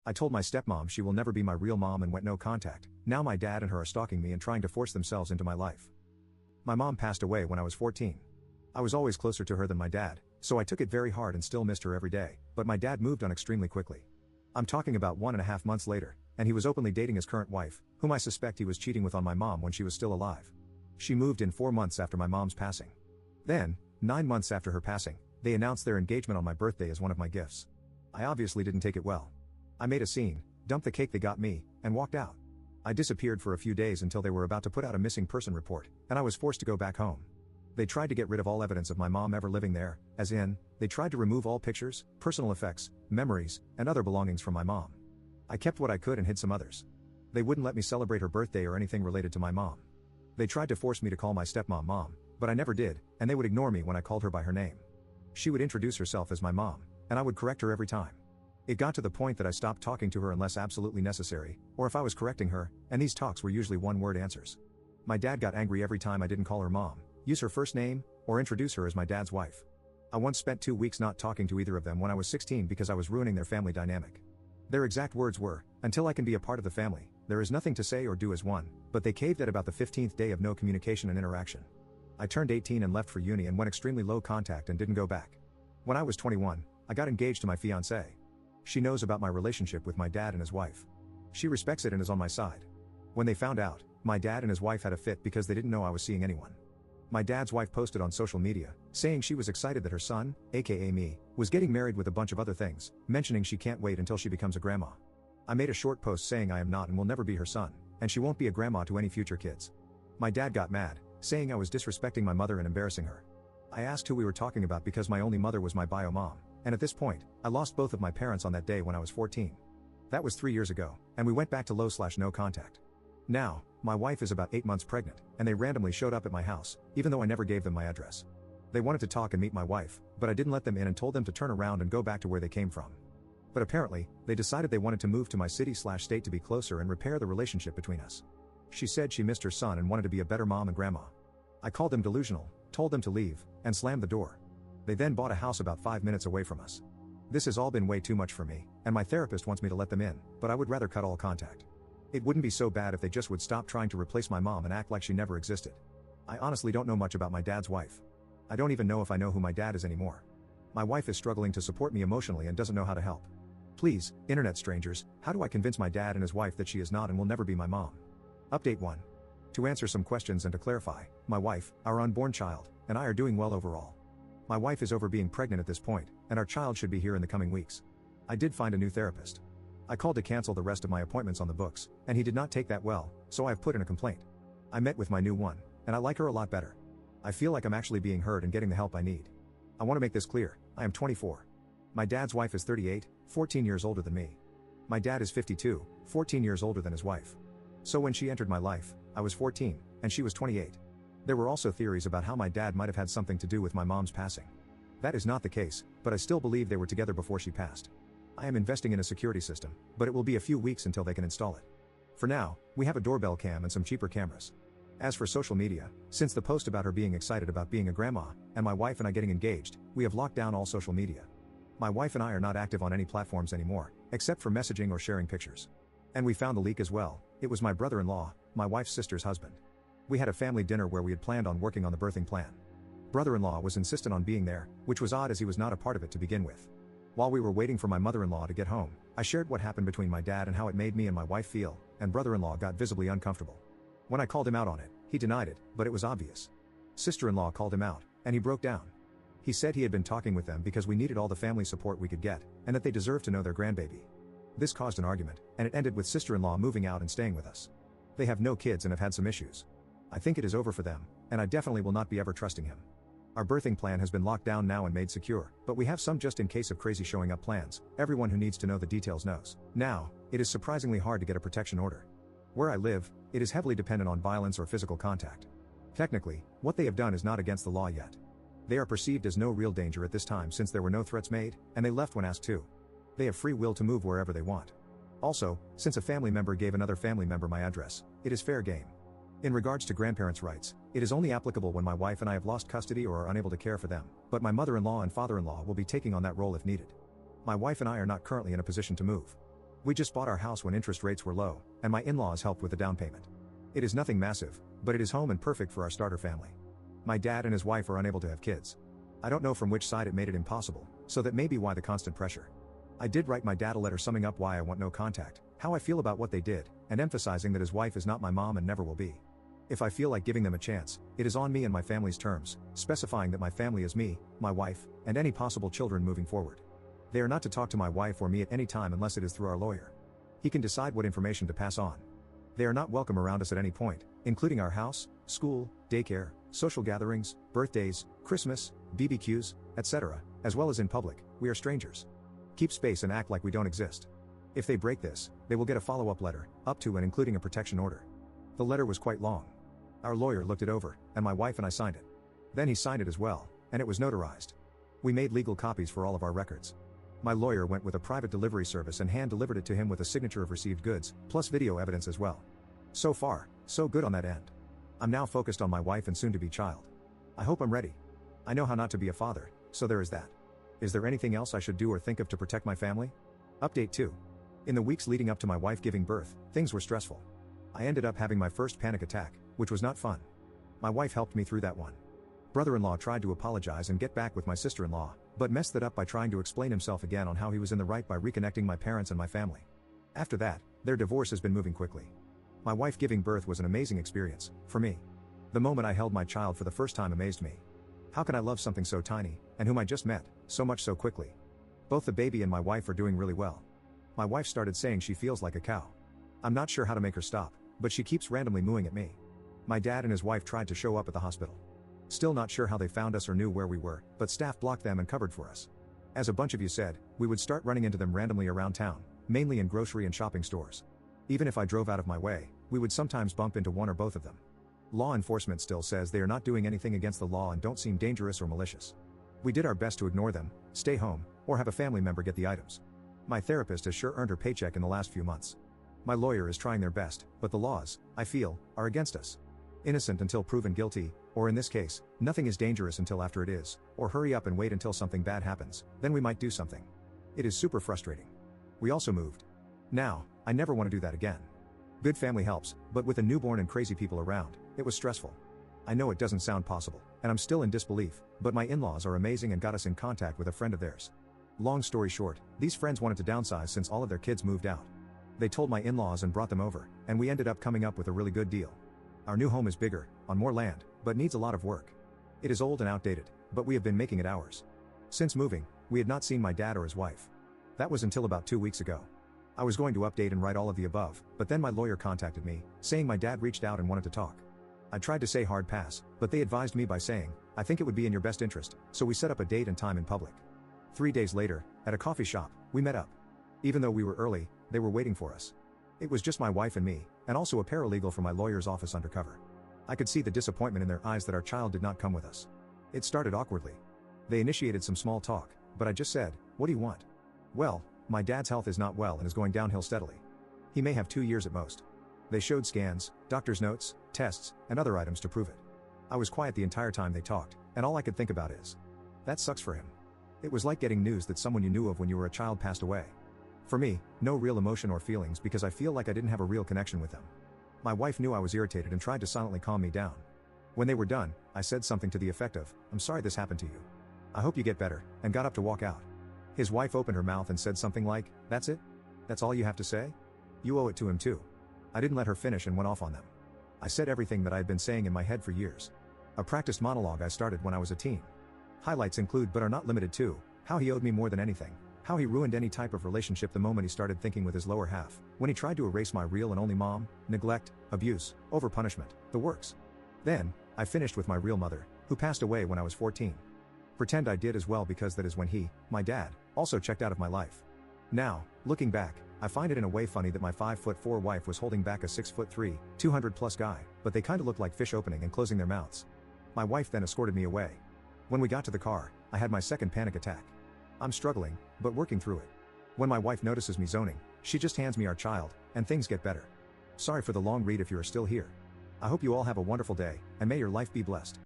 I told my stepmom she will never be my real mom and went no contact. Now my dad and her are stalking me and trying to force themselves into my life. My mom passed away when I was 14. I was always closer to her than my dad, so I took it very hard and still missed her every day, but my dad moved on extremely quickly. I'm talking about 1.5 months later, and he was openly dating his current wife, whom I suspect he was cheating with on my mom when she was still alive. She moved in 4 months after my mom's passing. Then, 9 months after her passing, they announced their engagement on my birthday as one of my gifts. I obviously didn't take it well. I made a scene, dumped the cake they got me, and walked out. I disappeared for a few days until they were about to put out a missing person report, and I was forced to go back home. They tried to get rid of all evidence of my mom ever living there, as in, they tried to remove all pictures, personal effects, memories, and other belongings from my mom. I kept what I could and hid some others. They wouldn't let me celebrate her birthday or anything related to my mom. They tried to force me to call my stepmom mom, but I never did, and they would ignore me when I called her by her name. She would introduce herself as my mom, and I would correct her every time. It got to the point that I stopped talking to her unless absolutely necessary, or if I was correcting her, and these talks were usually one-word answers. My dad got angry every time I didn't call her mom, use her first name, or introduce her as my dad's wife. I once spent 2 weeks not talking to either of them when I was 16 because I was ruining their family dynamic. Their exact words were, "Until I can be a part of the family, there is nothing to say or do as one," but they caved at about the 15th day of no communication and interaction. I turned 18 and left for uni and went extremely low contact and didn't go back. When I was 21, I got engaged to my fiancée. She knows about my relationship with my dad and his wife. She respects it and is on my side. When they found out, my dad and his wife had a fit because they didn't know I was seeing anyone. My dad's wife posted on social media, saying she was excited that her son, aka me, was getting married with a bunch of other things, mentioning she can't wait until she becomes a grandma. I made a short post saying I am not and will never be her son, and she won't be a grandma to any future kids. My dad got mad, saying I was disrespecting my mother and embarrassing her. I asked who we were talking about because my only mother was my bio mom, and at this point, I lost both of my parents on that day when I was 14. That was 3 years ago, and we went back to low/no contact. Now, my wife is about 8 months pregnant, and they randomly showed up at my house, even though I never gave them my address. They wanted to talk and meet my wife, but I didn't let them in and told them to turn around and go back to where they came from. But apparently, they decided they wanted to move to my city/state to be closer and repair the relationship between us. She said she missed her son and wanted to be a better mom and grandma. I called them delusional, told them to leave, and slammed the door. They then bought a house about 5 minutes away from us. This has all been way too much for me, and my therapist wants me to let them in, but I would rather cut all contact. It wouldn't be so bad if they just would stop trying to replace my mom and act like she never existed. I honestly don't know much about my dad's wife. I don't even know if I know who my dad is anymore. My wife is struggling to support me emotionally and doesn't know how to help. Please, internet strangers, how do I convince my dad and his wife that she is not and will never be my mom? Update 1. To answer some questions and to clarify, my wife, our unborn child, and I are doing well overall. My wife is over being pregnant at this point, and our child should be here in the coming weeks. I did find a new therapist. I called to cancel the rest of my appointments on the books, and he did not take that well, so I have put in a complaint. I met with my new one, and I like her a lot better. I feel like I'm actually being heard and getting the help I need. I want to make this clear, I am 24. My dad's wife is 38, 14 years older than me. My dad is 52, 14 years older than his wife. So when she entered my life, I was 14, and she was 28. There were also theories about how my dad might have had something to do with my mom's passing. That is not the case, but I still believe they were together before she passed. I am investing in a security system, but it will be a few weeks until they can install it. For now, we have a doorbell cam and some cheaper cameras. As for social media, since the post about her being excited about being a grandma, and my wife and I getting engaged, we have locked down all social media. My wife and I are not active on any platforms anymore, except for messaging or sharing pictures. And we found the leak as well. It was my brother-in-law, my wife's sister's husband. We had a family dinner where we had planned on working on the birthing plan. Brother-in-law was insistent on being there, which was odd as he was not a part of it to begin with. While we were waiting for my mother-in-law to get home, I shared what happened between my dad and how it made me and my wife feel, and brother-in-law got visibly uncomfortable. When I called him out on it, he denied it, but it was obvious. Sister-in-law called him out, and he broke down. He said he had been talking with them because we needed all the family support we could get, and that they deserved to know their grandbaby. This caused an argument, and it ended with sister-in-law moving out and staying with us. They have no kids and have had some issues. I think it is over for them, and I definitely will not be ever trusting him. Our birthing plan has been locked down now and made secure, but we have some just in case of crazy showing up plans. Everyone who needs to know the details knows. Now, it is surprisingly hard to get a protection order. Where I live, it is heavily dependent on violence or physical contact. Technically, what they have done is not against the law yet. They are perceived as no real danger at this time since there were no threats made, and they left when asked to. They have free will to move wherever they want. Also, since a family member gave another family member my address, it is fair game. In regards to grandparents' rights, it is only applicable when my wife and I have lost custody or are unable to care for them, but my mother-in-law and father-in-law will be taking on that role if needed. My wife and I are not currently in a position to move. We just bought our house when interest rates were low, and my in-laws helped with the down payment. It is nothing massive, but it is home and perfect for our starter family. My dad and his wife are unable to have kids. I don't know from which side it made it impossible, so that may be why the constant pressure. I did write my dad a letter summing up why I want no contact, how I feel about what they did, and emphasizing that his wife is not my mom and never will be. If I feel like giving them a chance, it is on me and my family's terms, specifying that my family is me, my wife, and any possible children moving forward. They are not to talk to my wife or me at any time unless it is through our lawyer. He can decide what information to pass on. They are not welcome around us at any point, including our house, school, daycare, social gatherings, birthdays, Christmas, BBQs, etc., as well as in public. We are strangers. Keep space and act like we don't exist. If they break this, they will get a follow-up letter, up to and including a protection order. The letter was quite long. Our lawyer looked it over, and my wife and I signed it. Then he signed it as well, and it was notarized. We made legal copies for all of our records. My lawyer went with a private delivery service and hand-delivered it to him with a signature of received goods, plus video evidence as well. So far, so good on that end. I'm now focused on my wife and soon-to-be child. I hope I'm ready. I know how not to be a father, so there is that. Is there anything else I should do or think of to protect my family? Update 2. In the weeks leading up to my wife giving birth, things were stressful. I ended up having my first panic attack, which was not fun. My wife helped me through that one. Brother-in-law tried to apologize and get back with my sister-in-law, but messed that up by trying to explain himself again on how he was in the right by reconnecting my parents and my family. After that, their divorce has been moving quickly. My wife giving birth was an amazing experience, for me. The moment I held my child for the first time amazed me. How can I love something so tiny, and whom I just met, so much so quickly? Both the baby and my wife are doing really well. My wife started saying she feels like a cow. I'm not sure how to make her stop, but she keeps randomly mooing at me. My dad and his wife tried to show up at the hospital. Still not sure how they found us or knew where we were, but staff blocked them and covered for us. As a bunch of you said, we would start running into them randomly around town, mainly in grocery and shopping stores. Even if I drove out of my way, we would sometimes bump into one or both of them. Law enforcement still says they are not doing anything against the law and don't seem dangerous or malicious. We did our best to ignore them, stay home, or have a family member get the items. My therapist has sure earned her paycheck in the last few months. My lawyer is trying their best, but the laws, I feel, are against us. Innocent until proven guilty, or in this case, nothing is dangerous until after it is, or hurry up and wait until something bad happens, then we might do something. It is super frustrating. We also moved. Now, I never want to do that again. Good family helps, but with a newborn and crazy people around, it was stressful. I know it doesn't sound possible, and I'm still in disbelief, but my in-laws are amazing and got us in contact with a friend of theirs. Long story short, these friends wanted to downsize since all of their kids moved out. They told my in-laws and brought them over, and we ended up coming up with a really good deal. Our new home is bigger, on more land, but needs a lot of work. It is old and outdated, but we have been making it ours. Since moving, we had not seen my dad or his wife. That was until about 2 weeks ago. I was going to update and write all of the above, but then my lawyer contacted me, saying my dad reached out and wanted to talk. I tried to say hard pass, but they advised me by saying, I think it would be in your best interest, so we set up a date and time in public. 3 days later, at a coffee shop, we met up. Even though we were early, they were waiting for us. It was just my wife and me, and also a paralegal from my lawyer's office undercover. I could see the disappointment in their eyes that our child did not come with us. It started awkwardly. They initiated some small talk, but I just said, what do you want? Well, my dad's health is not well and is going downhill steadily. He may have 2 years at most. They showed scans, doctor's notes, tests, and other items to prove it. I was quiet the entire time they talked, and all I could think about is, that sucks for him. It was like getting news that someone you knew of when you were a child passed away. For me, no real emotion or feelings because I feel like I didn't have a real connection with them. My wife knew I was irritated and tried to silently calm me down. When they were done, I said something to the effect of, I'm sorry this happened to you. I hope you get better, and got up to walk out. His wife opened her mouth and said something like, that's it? That's all you have to say? You owe it to him too. I didn't let her finish and went off on them. I said everything that I had been saying in my head for years. A practiced monologue I started when I was a teen. Highlights include but are not limited to, how he owed me more than anything, how he ruined any type of relationship the moment he started thinking with his lower half, when he tried to erase my real and only mom, neglect, abuse, over-punishment, the works. Then, I finished with my real mother, who passed away when I was 14. Pretend I did as well because that is when he, my dad, also checked out of my life. Now, looking back, I find it in a way funny that my 5'4" wife was holding back a 6'3", 200+ guy, but they kinda looked like fish opening and closing their mouths. My wife then escorted me away. When we got to the car, I had my second panic attack. I'm struggling, but working through it. When my wife notices me zoning, she just hands me our child, and things get better. Sorry for the long read if you are still here. I hope you all have a wonderful day, and may your life be blessed.